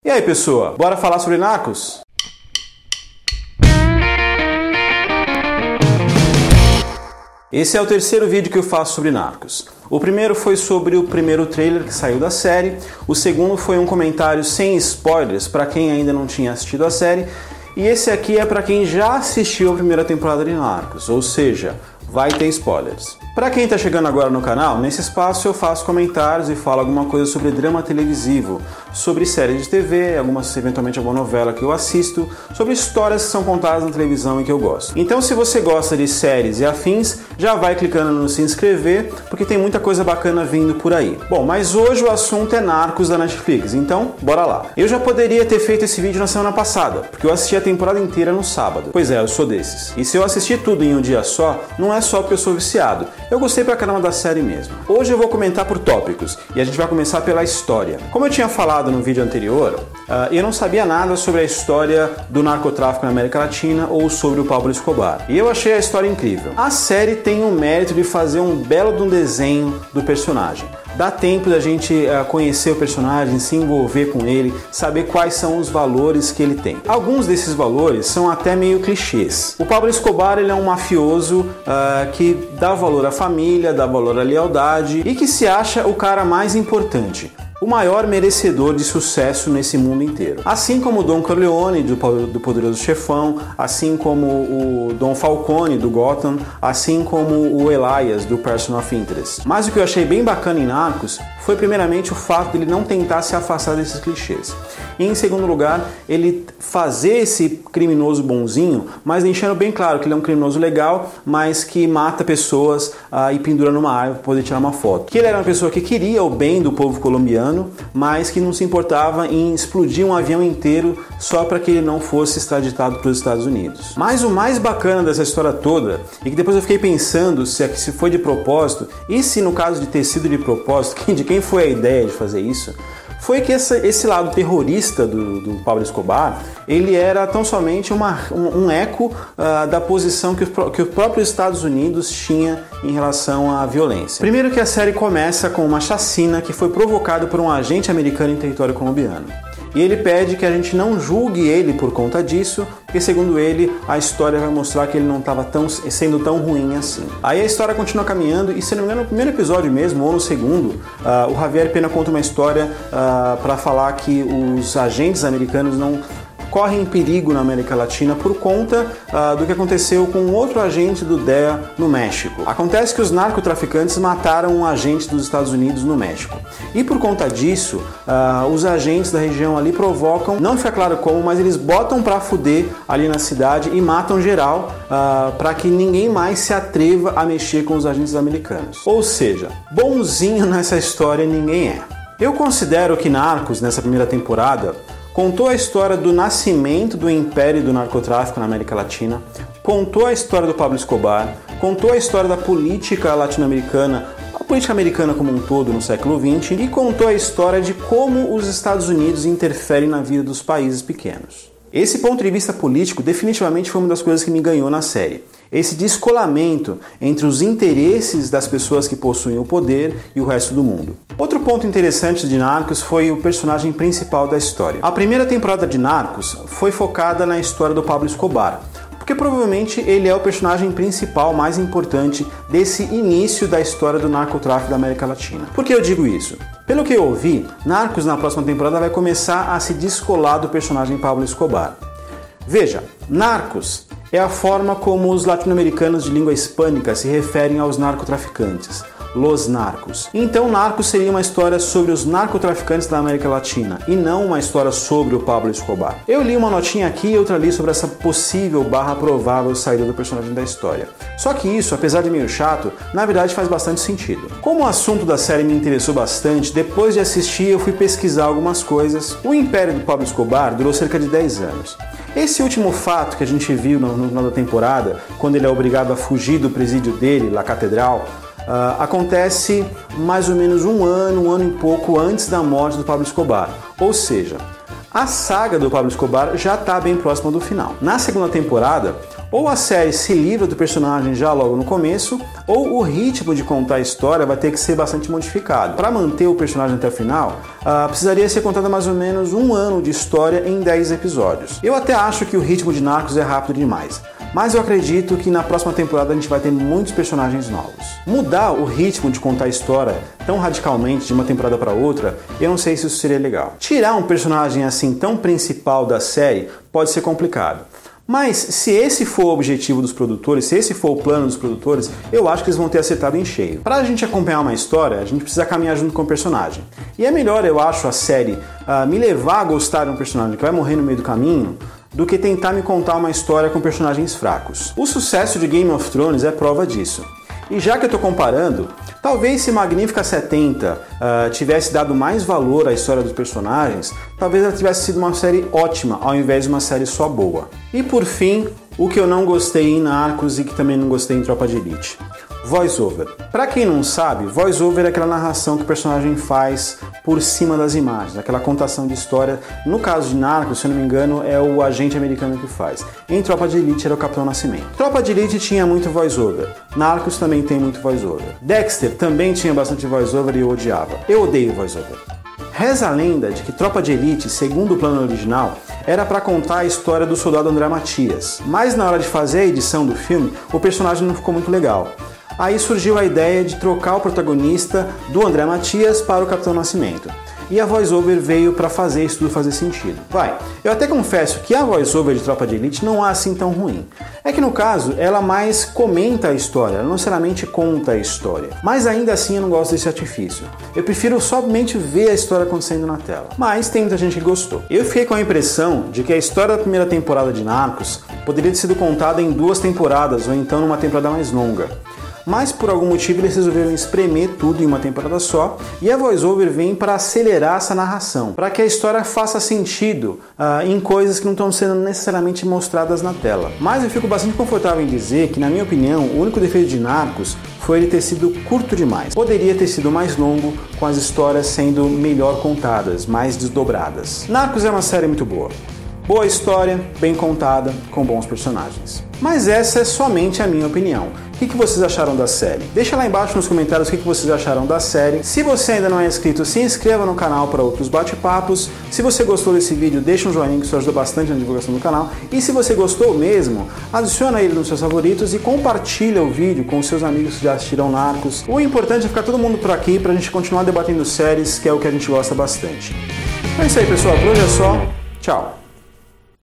E aí, pessoa, bora falar sobre Narcos? Esse é o terceiro vídeo que eu faço sobre Narcos. O primeiro foi sobre o primeiro trailer que saiu da série, o segundo foi um comentário sem spoilers para quem ainda não tinha assistido a série, e esse aqui é para quem já assistiu a primeira temporada de Narcos, ou seja, vai ter spoilers. Para quem está chegando agora no canal, nesse espaço eu faço comentários e falo alguma coisa sobre drama televisivo, sobre séries de TV, eventualmente alguma novela que eu assisto, sobre histórias que são contadas na televisão e que eu gosto. Então, se você gosta de séries e afins, já vai clicando no se inscrever, porque tem muita coisa bacana vindo por aí. Bom, mas hoje o assunto é Narcos da Netflix, então bora lá. Eu já poderia ter feito esse vídeo na semana passada, porque eu assisti a temporada inteira no sábado. Pois é, eu sou desses. E se eu assistir tudo em um dia só, não é só porque eu sou viciado. Eu gostei pra caramba da série mesmo. Hoje eu vou comentar por tópicos, e a gente vai começar pela história. Como eu tinha falado no vídeo anterior, eu não sabia nada sobre a história do narcotráfico na América Latina ou sobre o Pablo Escobar. E eu achei a história incrível. A série tem o mérito de fazer um belo de um desenho do personagem. Dá tempo da gente conhecer o personagem, se envolver com ele, saber quais são os valores que ele tem. Alguns desses valores são até meio clichês. O Pablo Escobar ele é um mafioso que dá valor à família, dá valor à lealdade e que se acha o cara mais importante. O maior merecedor de sucesso nesse mundo inteiro. Assim como o Don Corleone, do Poderoso Chefão, assim como o Don Falcone, do Gotham, assim como o Elias, do Person of Interest. Mas o que eu achei bem bacana em Narcos foi primeiramente o fato de ele não tentar se afastar desses clichês. E em segundo lugar, ele fazer esse criminoso bonzinho, mas deixando bem claro que ele é um criminoso legal, mas que mata pessoas e pendura numa árvore para poder tirar uma foto. Que ele era uma pessoa que queria o bem do povo colombiano, mas que não se importava em explodir um avião inteiro só para que ele não fosse extraditado para os Estados Unidos. Mas o mais bacana dessa história toda, e que depois eu fiquei pensando se foi de propósito, e se no caso de ter sido de propósito, de quem foi a ideia de fazer isso, foi que esse lado terrorista do Pablo Escobar, ele era tão somente um eco da posição que os próprios Estados Unidos tinha em relação à violência. Primeiro que a série começa com uma chacina que foi provocada por um agente americano em território colombiano. E ele pede que a gente não julgue ele por conta disso, porque segundo ele, a história vai mostrar que ele não estava sendo tão ruim assim. Aí a história continua caminhando e, se não me engano, no primeiro episódio mesmo, ou no segundo, o Javier Pena conta uma história para falar que os agentes americanos não correm perigo na América Latina por conta do que aconteceu com outro agente do DEA no México. Acontece que os narcotraficantes mataram um agente dos Estados Unidos no México. E por conta disso, os agentes da região ali provocam, não fica claro como, mas eles botam pra fuder ali na cidade e matam geral para que ninguém mais se atreva a mexer com os agentes americanos. Ou seja, bonzinho nessa história ninguém é. Eu considero que Narcos, nessa primeira temporada, contou a história do nascimento do império do narcotráfico na América Latina, contou a história do Pablo Escobar, contou a história da política latino-americana, a política americana como um todo no século XX, e contou a história de como os Estados Unidos interferem na vida dos países pequenos. Esse ponto de vista político definitivamente foi uma das coisas que me ganhou na série. Esse descolamento entre os interesses das pessoas que possuem o poder e o resto do mundo. Outro ponto interessante de Narcos foi o personagem principal da história. A primeira temporada de Narcos foi focada na história do Pablo Escobar, porque provavelmente ele é o personagem principal mais importante desse início da história do narcotráfico da América Latina. Por que eu digo isso? Pelo que eu ouvi, Narcos na próxima temporada vai começar a se descolar do personagem Pablo Escobar. Veja, Narcos é a forma como os latino-americanos de língua hispânica se referem aos narcotraficantes. Los Narcos. Então Narcos seria uma história sobre os narcotraficantes da América Latina e não uma história sobre o Pablo Escobar. Eu li uma notinha aqui e outra ali sobre essa possível / provável saída do personagem da história. Só que isso, apesar de meio chato, na verdade faz bastante sentido. Como o assunto da série me interessou bastante, depois de assistir eu fui pesquisar algumas coisas. O império do Pablo Escobar durou cerca de 10 anos. Esse último fato que a gente viu no final da temporada, quando ele é obrigado a fugir do presídio dele, La Catedral, acontece mais ou menos um ano e pouco antes da morte do Pablo Escobar. Ou seja, a saga do Pablo Escobar já está bem próxima do final. Na segunda temporada, Ou a série se livra do personagem já logo no começo, ou o ritmo de contar a história vai ter que ser bastante modificado. Para manter o personagem até o final, precisaria ser contada mais ou menos 1 ano de história em 10 episódios. Eu até acho que o ritmo de Narcos é rápido demais, mas eu acredito que na próxima temporada a gente vai ter muitos personagens novos. Mudar o ritmo de contar a história tão radicalmente de uma temporada para outra, eu não sei se isso seria legal. Tirar um personagem assim tão principal da série pode ser complicado. Mas se esse for o objetivo dos produtores, se esse for o plano dos produtores, eu acho que eles vão ter acertado em cheio. Para a gente acompanhar uma história, a gente precisa caminhar junto com o personagem. E é melhor, eu acho, a série me levar a gostar de um personagem que vai morrer no meio do caminho, do que tentar me contar uma história com personagens fracos. O sucesso de Game of Thrones é prova disso. E já que eu estou comparando, talvez se Magnífica 70 tivesse dado mais valor à história dos personagens, talvez ela tivesse sido uma série ótima, ao invés de uma série só boa. E por fim, o que eu não gostei em Narcos e que também não gostei em Tropa de Elite. Voice-over. Para quem não sabe, voice-over é aquela narração que o personagem faz por cima das imagens, aquela contação de história. No caso de Narcos, se eu não me engano, é o agente americano que faz. Em Tropa de Elite era o Capitão Nascimento. Tropa de Elite tinha muito voice-over. Narcos também tem muito voice-over. Dexter também tinha bastante voice-over e eu odiava. Eu odeio voice-over. Reza a lenda de que Tropa de Elite, segundo o plano original, era para contar a história do soldado André Matias, mas na hora de fazer a edição do filme, o personagem não ficou muito legal. Aí surgiu a ideia de trocar o protagonista do André Matias para o Capitão Nascimento. E a voice-over veio para fazer isso tudo fazer sentido. Eu até confesso que a voice-over de Tropa de Elite não é assim tão ruim. É que no caso, ela mais comenta a história, ela não necessariamente conta a história. Mas ainda assim eu não gosto desse artifício. Eu prefiro somente ver a história acontecendo na tela. Mas tem muita gente que gostou. Eu fiquei com a impressão de que a história da primeira temporada de Narcos poderia ter sido contada em 2 temporadas ou então numa temporada mais longa. Mas por algum motivo eles resolveram espremer tudo em uma temporada só, e a voice-over vem para acelerar essa narração, para que a história faça sentido em coisas que não estão sendo necessariamente mostradas na tela. Mas eu fico bastante confortável em dizer que, na minha opinião, o único defeito de Narcos foi ele ter sido curto demais. Poderia ter sido mais longo, com as histórias sendo melhor contadas, mais desdobradas. Narcos é uma série muito boa. Boa história, bem contada, com bons personagens. Mas essa é somente a minha opinião. O que vocês acharam da série? Deixa lá embaixo nos comentários o que vocês acharam da série. Se você ainda não é inscrito, se inscreva no canal para outros bate-papos. Se você gostou desse vídeo, deixa um joinha que isso ajuda bastante na divulgação do canal. E se você gostou mesmo, adiciona ele nos seus favoritos e compartilha o vídeo com os seus amigos que já assistiram Narcos. O importante é ficar todo mundo por aqui para a gente continuar debatendo séries, que é o que a gente gosta bastante. É isso aí, pessoal. Por hoje é só. Tchau.